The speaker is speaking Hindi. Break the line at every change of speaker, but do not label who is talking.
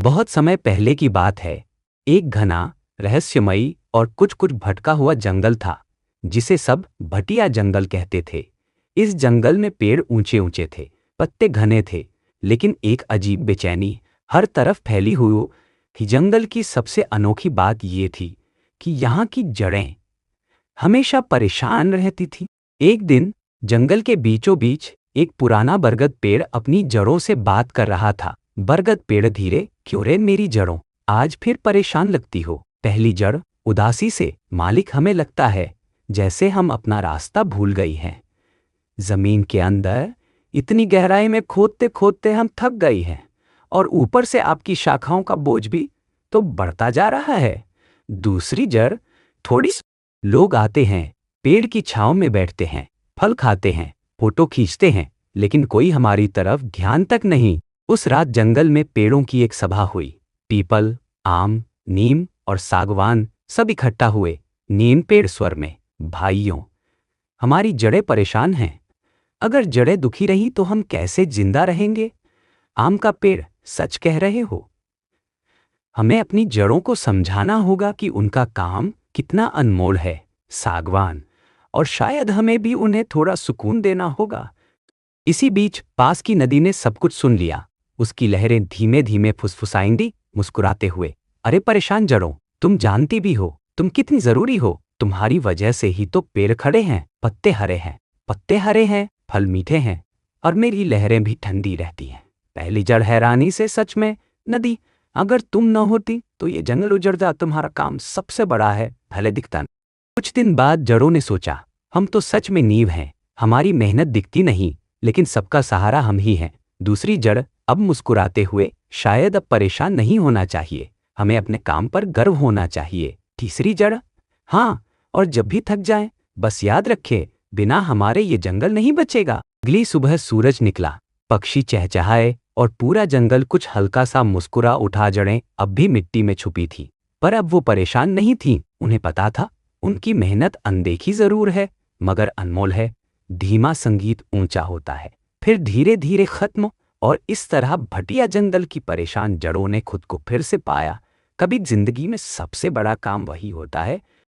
बहुत समय पहले की बात है। एक घना, रहस्यमयी और कुछ कुछ भटका हुआ जंगल था, जिसे सब भटिया जंगल कहते थे। इस जंगल में पेड़ ऊंचे ऊंचे थे, पत्ते घने थे, लेकिन एक अजीब बेचैनी हर तरफ फैली हुई थी। जंगल की सबसे अनोखी बात ये थी कि यहाँ की जड़ें हमेशा परेशान रहती थी। एक दिन जंगल के बीचों बीच एक पुराना बरगद पेड़ अपनी जड़ों से बात कर रहा था। बरगद पेड़ धीरे, क्यों रे मेरी जड़ों, आज फिर परेशान लगती हो? पहली जड़ उदासी से, मालिक हमें लगता है जैसे हम अपना रास्ता भूल गई हैं। जमीन के अंदर इतनी गहराई में खोदते खोदते हम थक गई हैं, और ऊपर से आपकी शाखाओं का बोझ भी तो बढ़ता जा रहा है। दूसरी जड़ थोड़ी, लोग आते हैं, पेड़ की छांव में बैठते हैं, फल खाते हैं, फोटो खींचते हैं, लेकिन कोई हमारी तरफ ध्यान तक नहीं। उस रात जंगल में पेड़ों की एक सभा हुई। पीपल, आम, नीम और सागवान सब इकट्ठा हुए। नीम पेड़ स्वर में, भाइयों, हमारी जड़ें परेशान हैं। अगर जड़ें दुखी रही तो हम कैसे जिंदा रहेंगे? आम का पेड़, सच कह रहे हो। हमें अपनी जड़ों को समझाना होगा कि उनका काम कितना अनमोल है। सागवान, और शायद हमें भी उन्हें थोड़ा सुकून देना होगा। इसी बीच पास की नदी ने सब कुछ सुन लिया। उसकी लहरें धीमे धीमे फुसफुसाएंगी, मुस्कुराते हुए, अरे परेशान जड़ों, तुम जानती भी हो तुम कितनी जरूरी हो। तुम्हारी वजह से ही तो पेड़ खड़े हैं, पत्ते हरे हैं, पत्ते हरे हैं, फल मीठे हैं, और मेरी लहरें भी ठंडी रहती हैं। पहली जड़ हैरानी से, सच में नदी, अगर तुम न होती तो ये जंगल उजड़ता। तुम्हारा काम सबसे बड़ा है, भले दिखता नहीं। कुछ दिन बाद जड़ों ने सोचा, हम तो सच में नींव हैं, हमारी मेहनत दिखती नहीं, लेकिन सबका सहारा हम ही हैं। दूसरी जड़ अब मुस्कुराते हुए, शायद अब परेशान नहीं होना चाहिए, हमें अपने काम पर गर्व होना चाहिए। तीसरी जड़, हाँ, और जब भी थक जाए बस याद रखे, बिना हमारे ये जंगल नहीं बचेगा। अगली सुबह सूरज निकला, पक्षी चहचहाए और पूरा जंगल कुछ हल्का सा मुस्कुरा उठा। जड़ें अब भी मिट्टी में छुपी थी, पर अब वो परेशान नहीं थीं। उन्हें पता था उनकी मेहनत अनदेखी जरूर है, मगर अनमोल है। धीमा संगीत ऊंचा होता है, फिर धीरे धीरे खत्म, और इस तरह भटिया जंगल की परेशान जड़ों ने खुद को फिर से पाया। कभी जिंदगी में सबसे बड़ा काम वही होता है